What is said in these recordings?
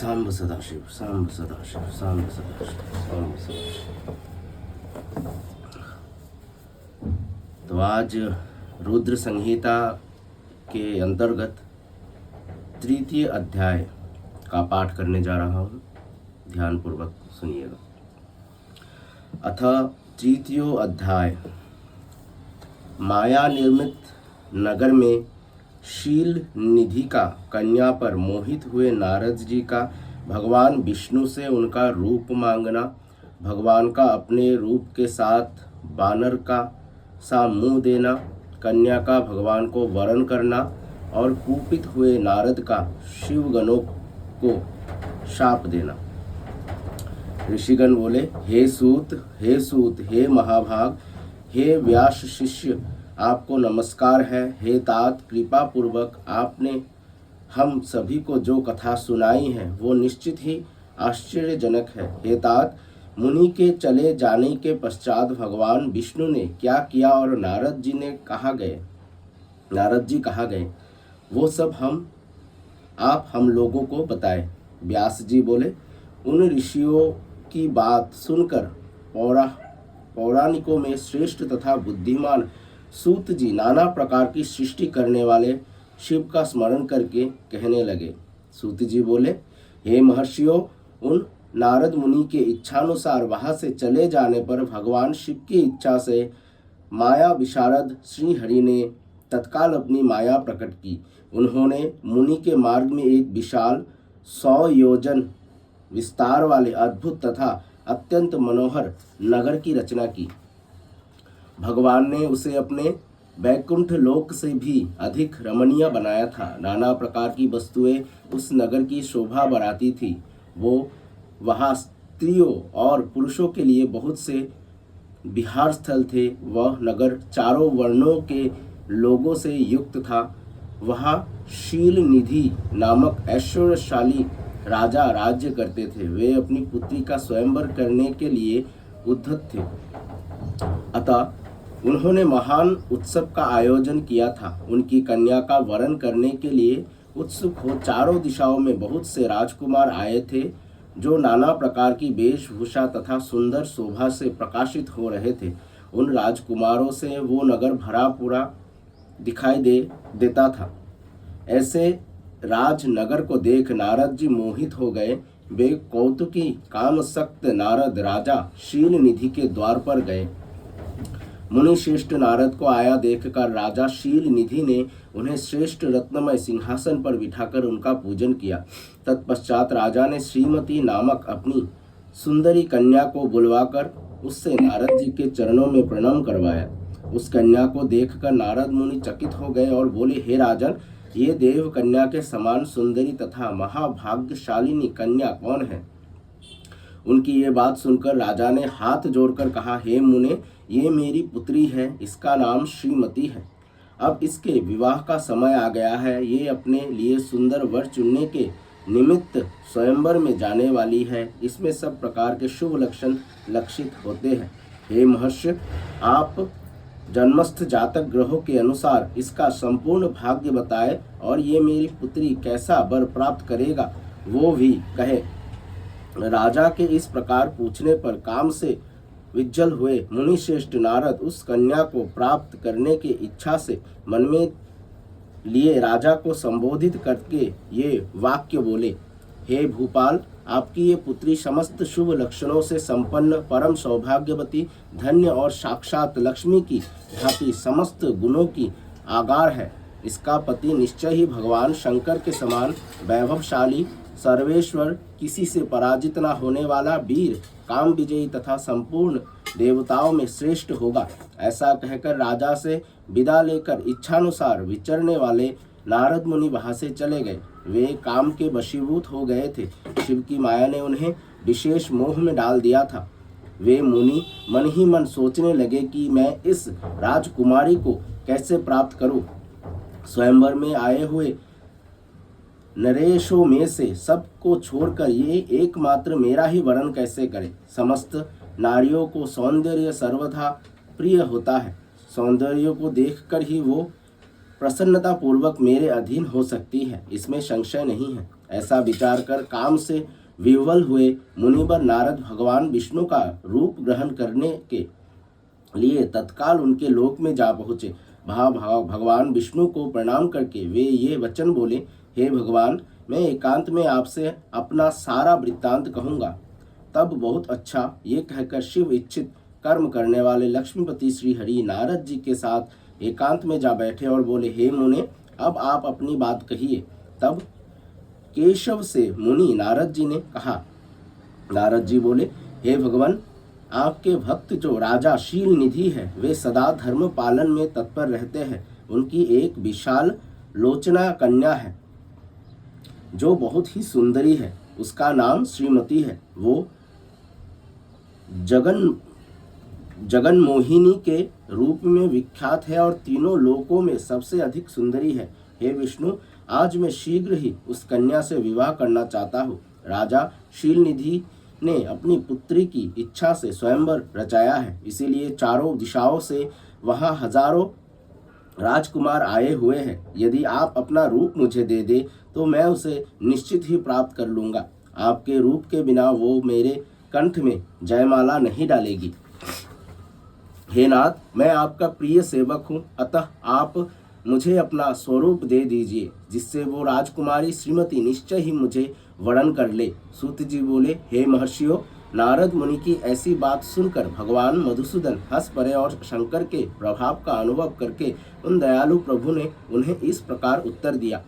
सांब सदाशिव, सांब सदाशिव, सांब सदाशिव, सांब सदाशिव। तो आज रुद्र संहिता के अंतर्गत तृतीय अध्याय का पाठ करने जा रहा हूँ। ध्यानपूर्वक सुनिएगा। अथ तृतीयो अध्याय। माया निर्मित नगर में शील निधि का कन्या पर मोहित हुए नारद जी का भगवान विष्णु से उनका रूप मांगना, भगवान का अपने रूप के साथ बानर का सा मुंह देना, कन्या का भगवान को वरण करना और कुपित हुए नारद का शिवगणों को शाप देना। ऋषिगण बोले, हे सूत, हे सूत, हे महाभाग, हे व्यास शिष्य, आपको नमस्कार है। हे तात, कृपा पूर्वक आपने हम सभी को जो कथा सुनाई है वो निश्चित ही आश्चर्यजनक है। हे तात, मुनि के चले जाने के पश्चात भगवान विष्णु ने क्या किया और नारद जी कहाँ गए वो सब आप हम लोगों को बताएं। व्यास जी बोले, उन ऋषियों की बात सुनकर पौराणिकों में श्रेष्ठ तथा बुद्धिमान सूत जी नाना प्रकार की सृष्टि करने वाले शिव का स्मरण करके कहने लगे। सूत जी बोले, हे महर्षियों, उन नारद मुनि के इच्छानुसार वहां से चले जाने पर भगवान शिव की इच्छा से माया विशारद श्री हरि ने तत्काल अपनी माया प्रकट की। उन्होंने मुनि के मार्ग में एक विशाल 100 योजन विस्तार वाले अद्भुत तथा अत्यंत मनोहर नगर की रचना की। भगवान ने उसे अपने वैकुंठ लोक से भी अधिक रमणीय बनाया था। नाना प्रकार की वस्तुएं उस नगर की शोभा बढ़ाती थी। वहाँ स्त्रियों और पुरुषों के लिए बहुत से विहार स्थल थे। वह नगर चारों वर्णों के लोगों से युक्त था। वहाँ शील निधि नामक ऐश्वर्यशाली राजा राज्य करते थे। वे अपनी पुत्री का स्वयंवर करने के लिए उद्धत थे। अतः उन्होंने महान उत्सव का आयोजन किया था। उनकी कन्या का वरण करने के लिए उत्सुक हो चारों दिशाओं में बहुत से राजकुमार आए थे, जो नाना प्रकार की वेशभूषा तथा सुंदर शोभा से प्रकाशित हो रहे थे। उन राजकुमारों से वो नगर भरा पूरा दिखाई देता था। ऐसे राजनगर को देख नारद जी मोहित हो गए। वे कौतुकी कामसक्त नारद राजा शील निधि के द्वार पर गए। मुनि श्रेष्ठ नारद को आया देखकर राजा शील निधि ने उन्हें श्रेष्ठ रत्नमय सिंहासन पर बिठाकर उनका पूजन किया। तत्पश्चात राजा ने श्रीमती नामक अपनी सुंदरी कन्या को बुलवाकर उससे नारद जी के चरणों में प्रणाम करवाया। उस कन्या को देखकर नारद मुनि चकित हो गए और बोले, हे राजन, ये देव कन्या के समान सुंदरी तथा महाभाग्यशालिनी कन्या कौन है? उनकी ये बात सुनकर राजा ने हाथ जोड़कर कहा, हे मुने, ये मेरी पुत्री है। इसका नाम श्रीमती है। अब इसके विवाह का समय आ गया है। ये अपने लिए सुंदर वर चुनने के निमित्त स्वयंवर में जाने वाली है। इसमें सब प्रकार के शुभ लक्षण लक्षित होते हैं। हे महर्षि, आप जन्मस्थ जातक ग्रहों के अनुसार इसका संपूर्ण भाग्य बताए और ये मेरी पुत्री कैसा वर प्राप्त करेगा वो भी कहे। राजा के इस प्रकार पूछने पर काम से विज्जल हुए मुनि श्रेष्ठ नारद उस कन्या को प्राप्त करने की इच्छा से मन में लिए राजा को संबोधित करके ये वाक्य बोले, हे भूपाल, आपकी ये पुत्री समस्त शुभ लक्षणों से संपन्न, परम सौभाग्यवती, धन्य और साक्षात लक्ष्मी की भांति समस्त गुणों की आगार है। इसका पति निश्चय ही भगवान शंकर के समान वैभवशाली, सर्वेश्वर, किसी से पराजित न होने वाला, वीर, काम विजयी तथा संपूर्ण देवताओं में श्रेष्ठ होगा। ऐसा कहकर राजा से विदा लेकर इच्छानुसार विचरने वाले नारद मुनि वहां से चले गए। वे काम के वशीभूत हो गए थे। शिव की माया ने उन्हें विशेष मोह में डाल दिया था। वे मुनि मन ही मन सोचने लगे कि मैं इस राजकुमारी को कैसे प्राप्त करूं। स्वयंवर में आए हुए नरेशों में से सबको छोड़कर ये एकमात्र मेरा ही वरण कैसे करे। समस्त नारियों को सौंदर्य सर्वथा प्रिय होता है। सौंदर्य को देखकर ही वो प्रसन्नता पूर्वक मेरे अधीन हो सकती है, इसमें संशय नहीं है। ऐसा विचार कर काम से विह्वल हुए मुनिवर नारद भगवान विष्णु का रूप ग्रहण करने के लिए तत्काल उनके लोक में जा पहुँचे। भगवान विष्णु को प्रणाम करके वे ये वचन बोले, हे भगवान, मैं एकांत में आपसे अपना सारा वृत्तांत कहूँगा। तब बहुत अच्छा, ये कहकर शिव इच्छित कर्म करने वाले लक्ष्मीपति श्री हरि नारद जी के साथ एकांत में जा बैठे और बोले, हे मुने, अब आप अपनी बात कहिए। तब केशव से मुनि नारद जी ने कहा। नारद जी बोले, हे भगवान, आपके भक्त जो राजा शील निधि है, वे सदा धर्म पालन में तत्पर रहते हैं। उनकी एक विशाल लोचना कन्या है जो बहुत ही सुंदरी है। उसका नाम श्रीमती है। वो जगन मोहिनी के रूप में विख्यात है और तीनों लोकों में सबसे अधिक सुंदरी है। हे विष्णु, आज मैं शीघ्र ही उस कन्या से विवाह करना चाहता हूँ। राजा शीलनिधि ने अपनी पुत्री की इच्छा से स्वयंवर रचाया है, इसीलिए चारों दिशाओं से वहाँ हजारों राजकुमार आए हुए हैं। यदि आप अपना रूप मुझे दे दे तो मैं उसे निश्चित ही प्राप्त कर लूँगा। आपके रूप के बिना वो मेरे कंठ में जयमाला नहीं डालेगी। हे नाथ, मैं आपका प्रिय सेवक हूँ, अतः आप मुझे अपना स्वरूप दे दीजिए, जिससे वो राजकुमारी श्रीमती निश्चय ही मुझे वरण कर ले। सूत जी बोले, हे महर्षियों, नारद मुनि की ऐसी बात सुनकर भगवान मधुसूदन हंस पड़े और शंकर के प्रभाव का अनुभव करके उन दयालु प्रभु ने उन्हें इस प्रकार उत्तर दिया।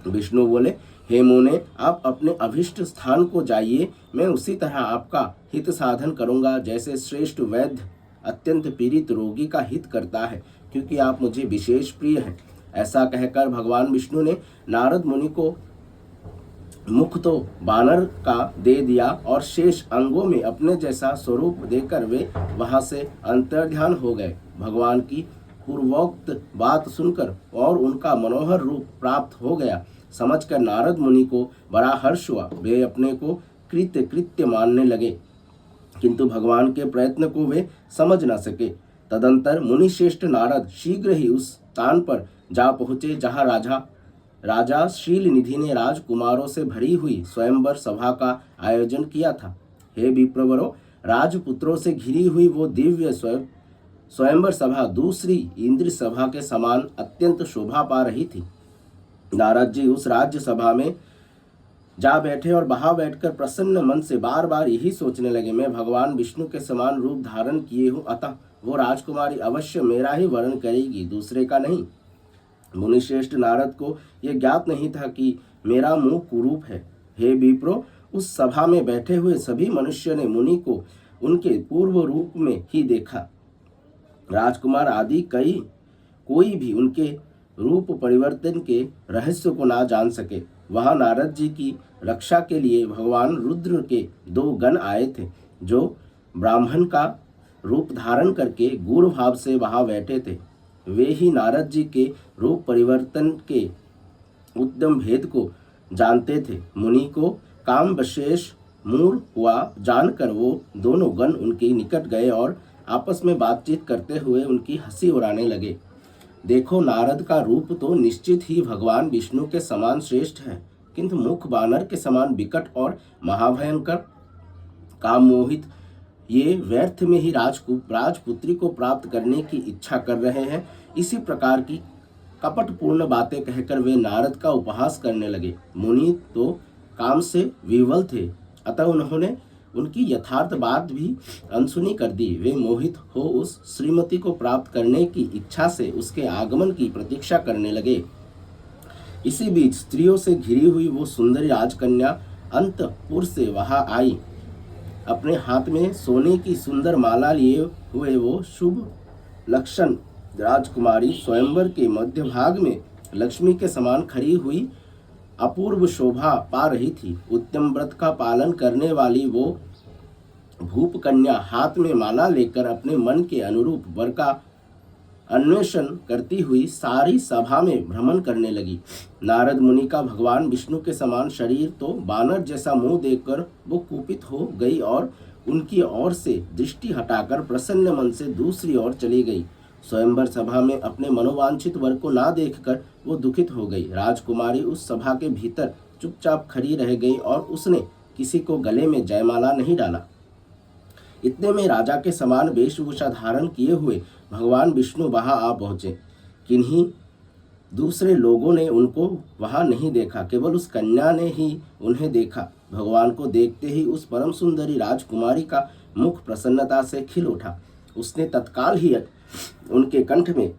विष्णु बोले, हे मुने, आप अपने अभिष्ट स्थान को जाइए। मैं उसी तरह आपका हित साधन करूंगा, जैसे श्रेष्ठ वैद्य अत्यंत पीड़ित रोगी का हित करता है, क्योंकि आप मुझे विशेष प्रिय हैं। ऐसा कहकर भगवान विष्णु ने नारद मुनि को मुख तो बानर का दे दिया और शेष अंगों में अपने जैसा स्वरूप देकर वे वहां से अंतर्ध्यान हो गए। भगवान की पूर्वोक्त बात सुनकर और उनका मनोहर रूप प्राप्त हो गया समझकर नारद मुनि को बड़ा हर्ष हुआ। वे अपने को कृत्य मानने लगे, किंतु भगवान के प्रयत्न को वे समझ न सके। तदंतर मुनिश्रेष्ठ नारद शीघ्र ही उस स्थान पर जा पहुँचे जहाँ राजा शीलनिधि ने राजकुमारों से भरी हुई स्वयंवर सभा का आयोजन किया था। हे विप्रवरों, राजपुत्रों से घिरी हुई वो दिव्य स्वयंवर सभा दूसरी इंद्र सभा के समान अत्यंत शोभा पा रही थी। नारद जी उस राज्य सभा में जा बैठे और वहां बैठकर प्रसन्न मन से बार बार यही सोचने लगे, मैं भगवान विष्णु के समान रूप धारण किए हूँ, अतः वो राजकुमारी अवश्य मेरा ही वर्ण करेगी, दूसरे का नहीं। मुनिश्रेष्ठ नारद को यह ज्ञात नहीं था कि मेरा मुंह कुरूप है। हे विप्रो, उस सभा में बैठे हुए सभी मनुष्य ने मुनि को उनके पूर्व रूप में ही देखा। राजकुमार आदि कोई भी उनके रूप परिवर्तन के रहस्य को ना जान सके। वहां नारद जी की रक्षा के लिए भगवान रुद्र के 2 गण आए थे, जो ब्राह्मण का रूप धारण करके गूढ़ भाव से वहां बैठे थे। वे ही नारद जी के रूप परिवर्तन के उत्तम भेद को जानते थे। मुनि को काम विशेष मूढ़ हुआ जानकर वो दोनों गण उनके निकट गए और आपस में बातचीत करते हुए उनकी हंसी उड़ाने लगे। देखो, नारद का रूप तो निश्चित ही भगवान विष्णु के समान श्रेष्ठ है, किंतु मुख बानर के समान विकट और महाभयंकर। काम मोहित ये व्यर्थ में ही राजपुत्री को प्राप्त करने की इच्छा कर रहे हैं। इसी प्रकार की कपटपूर्ण बातें कहकर वे नारद का उपहास करने लगे। मुनि तो काम से विह्वल थे, अतः उन्होंने उनकी यथार्थ बात भी अनसुनी कर दी। वे मोहित हो उस श्रीमती को प्राप्त करने की इच्छा से उसके आगमन की प्रतीक्षा करने लगे। इसी बीच स्त्रियों से घिरी हुई वो सुंदरी राजकन्या अंतपुर से वहां आई। अपने हाथ में सोने की सुंदर माला लिए हुए वो शुभ लक्षण राजकुमारी स्वयंवर के मध्य भाग में लक्ष्मी के समान खड़ी हुई अपूर्व शोभा पा रही थी। उत्तम व्रत का पालन करने वाली वो भूप कन्या हाथ में माला लेकर अपने मन के अनुरूप वर का अन्वेषण करती हुई सारी सभा में भ्रमण करने लगी। नारद मुनि का भगवान विष्णु के समान शरीर तो बानर जैसा मुंह देखकर वो कुपित हो गई और उनकी ओर से दृष्टि हटाकर प्रसन्न मन से दूसरी ओर चली गई। स्वयंवर सभा में अपने मनोवांछित वर को ना देखकर वो दुखित हो गई। राजकुमारी उस सभा के भीतर चुपचाप खड़ी रह गई और उसने किसी को गले में जयमाला नहीं डाला। इतने में राजा के समान वेशभूषा धारण किए हुए भगवान विष्णु वहां आ पहुंचे। किन्हीं दूसरे लोगों ने उनको वहां नहीं देखा, केवल उस कन्या ने ही उन्हें देखा। भगवान को देखते ही उस परम सुंदरी राजकुमारी का मुख प्रसन्नता से खिल उठा। उसने तत्काल ही उनके कंठ में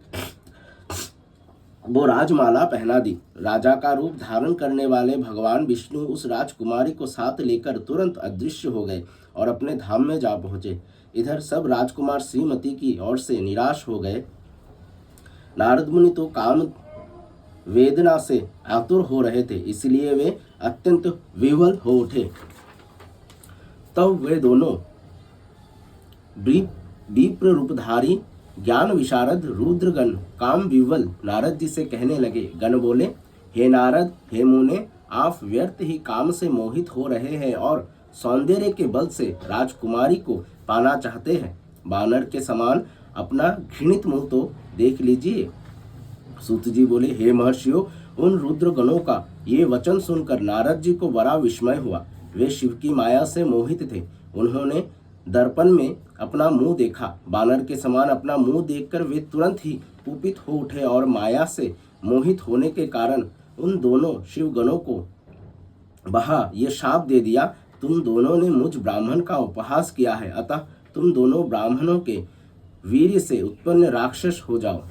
वो राजमाला पहना दी। राजा का रूप धारण करने वाले भगवान विष्णु उस राजकुमारी को साथ लेकर तुरंत अदृश्य हो गए और अपने धाम में जा पहुंचे। इधर सब राजकुमार श्रीमती की ओर से निराश हो गए। नारद मुनि तो काम वेदना से आतुर हो रहे थे, इसलिए वे अत्यंत विह्वल हो उठे। तब वे दोनों विप्र रूपधारी ज्ञान विशारद रुद्रगण काम विह्वल नारद जी से कहने लगे। गण बोले, हे नारद, हे मुने, आप व्यर्थ ही काम से मोहित हो रहे हैं और सौंदर्य के बल से राजकुमारी को पाना चाहते हैं। बानर के समान अपना घृणित मुंह तो देख लीजिए। सूत जी बोले, हे महर्षियों, उन रुद्रगणों का ये वचन सुनकर नारद जी को बड़ा विस्मय हुआ। वे शिव की माया से मोहित थे। उन्होंने दर्पण में अपना मुंह देखा। बानर के समान अपना मुंह देखकर वे तुरंत ही कुपित हो उठे और माया से मोहित होने के कारण उन दोनों शिवगणों को वहां ये शाप दे दिया, तुम दोनों ने मुझ ब्राह्मण का उपहास किया है, अतः तुम दोनों ब्राह्मणों के वीर्य से उत्पन्न राक्षस हो जाओ।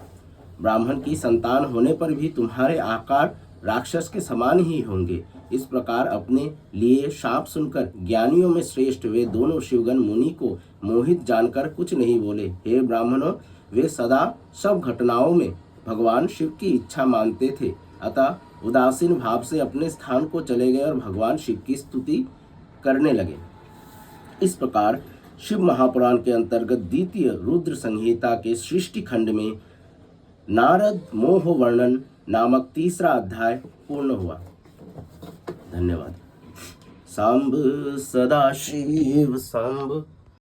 ब्राह्मण की संतान होने पर भी तुम्हारे आकार राक्षस के समान ही होंगे। इस प्रकार अपने लिए शाप सुनकर ज्ञानियों में श्रेष्ठ वे दोनों शिवगण मुनि को मोहित जानकर कुछ नहीं बोले। हे ब्राह्मणों, वे सदा सब घटनाओं में भगवान शिव की इच्छा मानते थे, अतः उदासीन भाव से अपने स्थान को चले गए और भगवान शिव की स्तुति करने लगे। इस प्रकार शिव महापुराण के अंतर्गत द्वितीय रुद्र संहिता के सृष्टि खंड में नारद मोह वर्णन नामक तीसरा अध्याय पूर्ण हुआ। धन्यवाद। सांब सदाशिव सांब।